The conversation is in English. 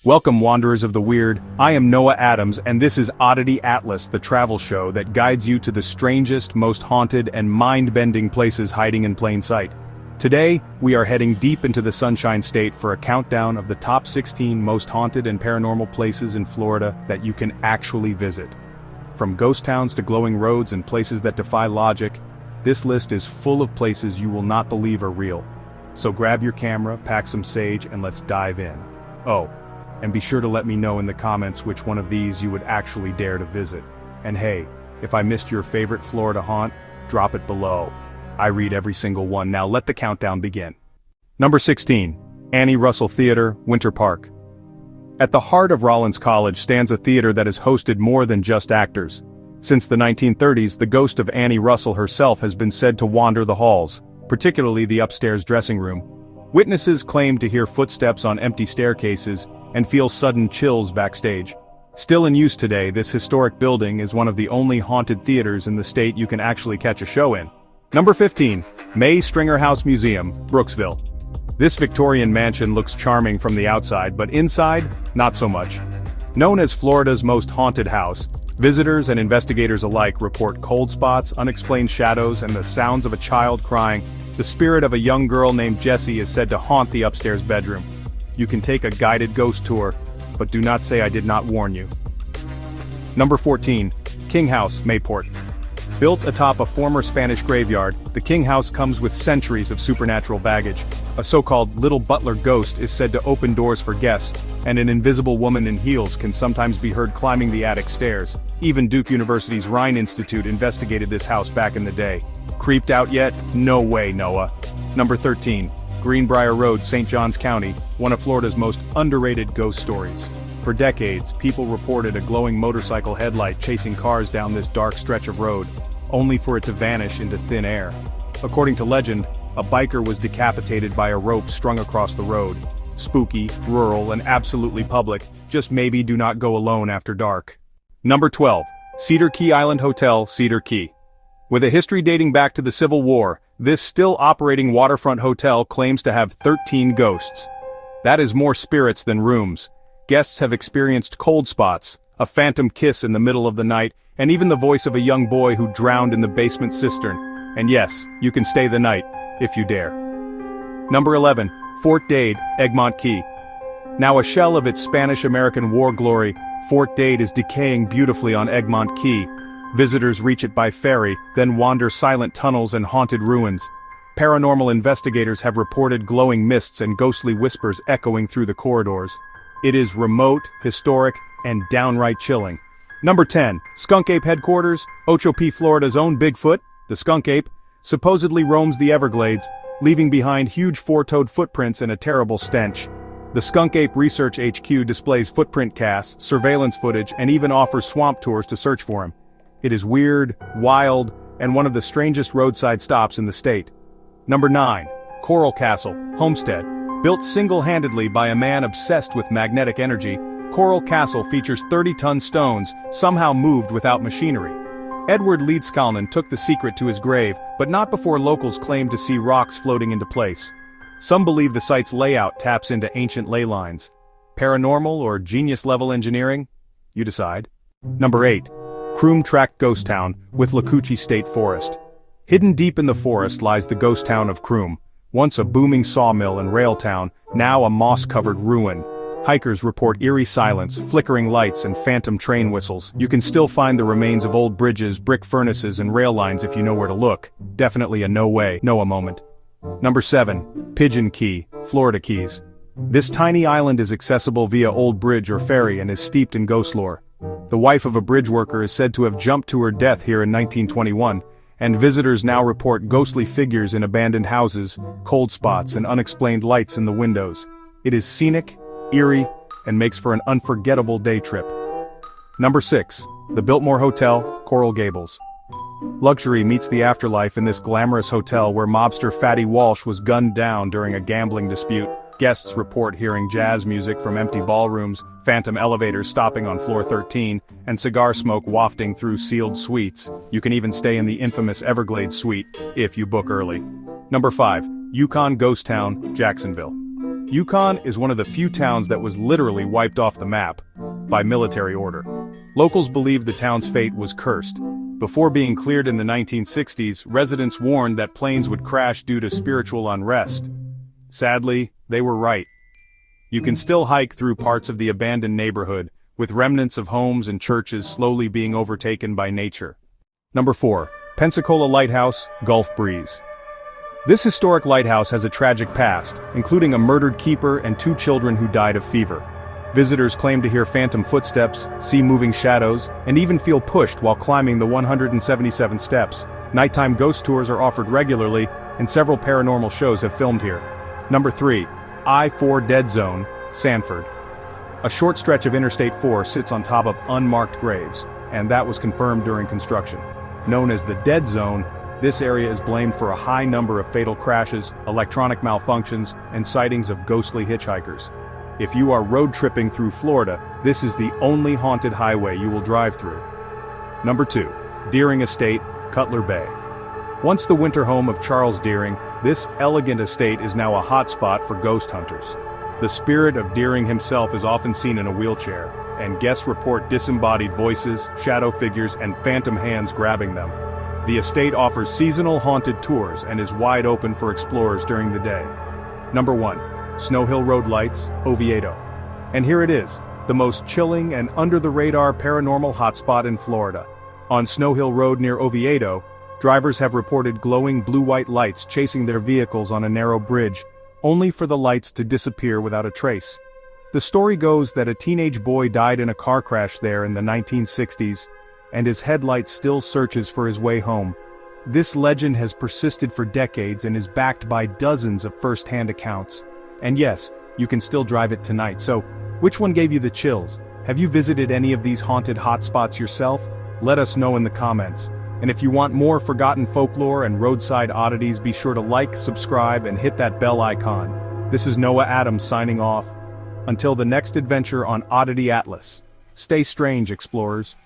Welcome, wanderers of the weird. I am Noah Adams, and this is Oddity Atlas, the travel show that guides you to the strangest, most haunted, and mind-bending places hiding in plain sight. Today, we are heading deep into the Sunshine State for a countdown of the top 16 most haunted and paranormal places in Florida that you can actually visit. From ghost towns to glowing roads and places that defy logic, this list is full of places you will not believe are real. So grab your camera, pack some sage, and let's dive in. Oh, and be sure to let me know in the comments which one of these you would actually dare to visit. And hey, if I missed your favorite Florida haunt, drop it below. I read every single one. Now let the countdown begin. Number 16. Annie Russell Theater, Winter Park. At the heart of Rollins College stands a theater that has hosted more than just actors. Since the 1930s, the ghost of Annie Russell herself has been said to wander the halls, particularly the upstairs dressing room. Witnesses claim to hear footsteps on empty staircases and feel sudden chills backstage. Still in use today, this historic building is one of the only haunted theaters in the state you can actually catch a show in. Number 15. May Stringer House Museum, Brooksville. This Victorian mansion looks charming from the outside, but inside, not so much. Known as Florida's most haunted house, visitors and investigators alike report cold spots, unexplained shadows, and the sounds of a child crying. The spirit of a young girl named Jessie is said to haunt the upstairs bedroom. You can take a guided ghost tour, but do not say I did not warn you. Number 14. King House, Mayport. Built atop a former Spanish graveyard, the King House comes with centuries of supernatural baggage. A so-called little butler ghost is said to open doors for guests, and an invisible woman in heels can sometimes be heard climbing the attic stairs. Even Duke University's Rhine Institute investigated this house back in the day. Creeped out yet? No way, Noah. Number 13. Greenbriar Road, St. Johns County, one of Florida's most underrated ghost stories. For decades, people reported a glowing motorcycle headlight chasing cars down this dark stretch of road, only for it to vanish into thin air. According to legend, a biker was decapitated by a rope strung across the road. Spooky, rural, and absolutely public, just maybe do not go alone after dark. Number 12. Cedar Key Island Hotel, Cedar Key. With a history dating back to the Civil War, this still operating waterfront hotel claims to have 13 ghosts. That is more spirits than rooms. Guests have experienced cold spots, a phantom kiss in the middle of the night, and even the voice of a young boy who drowned in the basement cistern. And yes, you can stay the night, if you dare. Number 11. Fort Dade, Egmont Key. Now a shell of its Spanish-American war glory, Fort Dade is decaying beautifully on Egmont Key. Visitors reach it by ferry, then wander silent tunnels and haunted ruins. Paranormal investigators have reported glowing mists and ghostly whispers echoing through the corridors. It is remote, historic, and downright chilling. Number 10. Skunk Ape Headquarters, Ochopee, Florida's own Bigfoot, the skunk ape, supposedly roams the Everglades, leaving behind huge four-toed footprints and a terrible stench. The Skunk Ape Research HQ displays footprint casts, surveillance footage, and even offers swamp tours to search for him. It is weird, wild, and one of the strangest roadside stops in the state. Number 9. Coral Castle, Homestead. Built single-handedly by a man obsessed with magnetic energy, Coral Castle features 30-ton stones, somehow moved without machinery. Edward Leedskalnin took the secret to his grave, but not before locals claimed to see rocks floating into place. Some believe the site's layout taps into ancient ley lines. Paranormal or genius-level engineering? You decide. Number 8. Croom Tract Ghost Town, Withlacoochee State Forest. Hidden deep in the forest lies the ghost town of Croom, once a booming sawmill and rail town, now a moss-covered ruin. Hikers report eerie silence, flickering lights, and phantom train whistles. You can still find the remains of old bridges, brick furnaces, and rail lines if you know where to look. Definitely a Noah moment. Number 7. Pigeon Key, Florida Keys. This tiny island is accessible via old bridge or ferry and is steeped in ghost lore. The wife of a bridge worker is said to have jumped to her death here in 1921, and visitors now report ghostly figures in abandoned houses, cold spots, and unexplained lights in the windows. It is scenic, eerie, and makes for an unforgettable day trip. Number 6. The Biltmore Hotel, Coral Gables. Luxury meets the afterlife in this glamorous hotel where mobster Fatty Walsh was gunned down during a gambling dispute. Guests report hearing jazz music from empty ballrooms, phantom elevators stopping on floor 13, and cigar smoke wafting through sealed suites. You can even stay in the infamous Everglades suite, if you book early. Number 5. Yukon Ghost Town, Jacksonville. Yukon is one of the few towns that was literally wiped off the map by military order. Locals believe the town's fate was cursed. Before being cleared in the 1960s, residents warned that planes would crash due to spiritual unrest. Sadly, they were right. You can still hike through parts of the abandoned neighborhood, with remnants of homes and churches slowly being overtaken by nature. Number 4. Pensacola Lighthouse, Gulf Breeze. This historic lighthouse has a tragic past, including a murdered keeper and 2 children who died of fever. Visitors claim to hear phantom footsteps, see moving shadows, and even feel pushed while climbing the 177 steps. Nighttime ghost tours are offered regularly, and several paranormal shows have filmed here. Number 3. I-4 Dead Zone, Sanford. A short stretch of Interstate 4 sits on top of unmarked graves, and that was confirmed during construction. Known as the Dead Zone, this area is blamed for a high number of fatal crashes, electronic malfunctions, and sightings of ghostly hitchhikers. If you are road tripping through Florida, this is the only haunted highway you will drive through. Number 2. Deering Estate, Cutler Bay. Once the winter home of Charles Deering, this elegant estate is now a hotspot for ghost hunters. The spirit of Deering himself is often seen in a wheelchair, and guests report disembodied voices, shadow figures, and phantom hands grabbing them. The estate offers seasonal haunted tours and is wide open for explorers during the day. Number 1. Snow Hill Road Lights, Oviedo. And here it is, the most chilling and under-the-radar paranormal hotspot in Florida. On Snow Hill Road near Oviedo, drivers have reported glowing blue-white lights chasing their vehicles on a narrow bridge, only for the lights to disappear without a trace. The story goes that a teenage boy died in a car crash there in the 1960s, and his headlight still searches for his way home. This legend has persisted for decades and is backed by dozens of first-hand accounts. And yes, you can still drive it tonight, so which one gave you the chills? Have you visited any of these haunted hotspots yourself? Let us know in the comments. And if you want more forgotten folklore and roadside oddities, be sure to like, subscribe, and hit that bell icon. This is Noah Adams signing off. Until the next adventure on Oddity Atlas. Stay strange, explorers.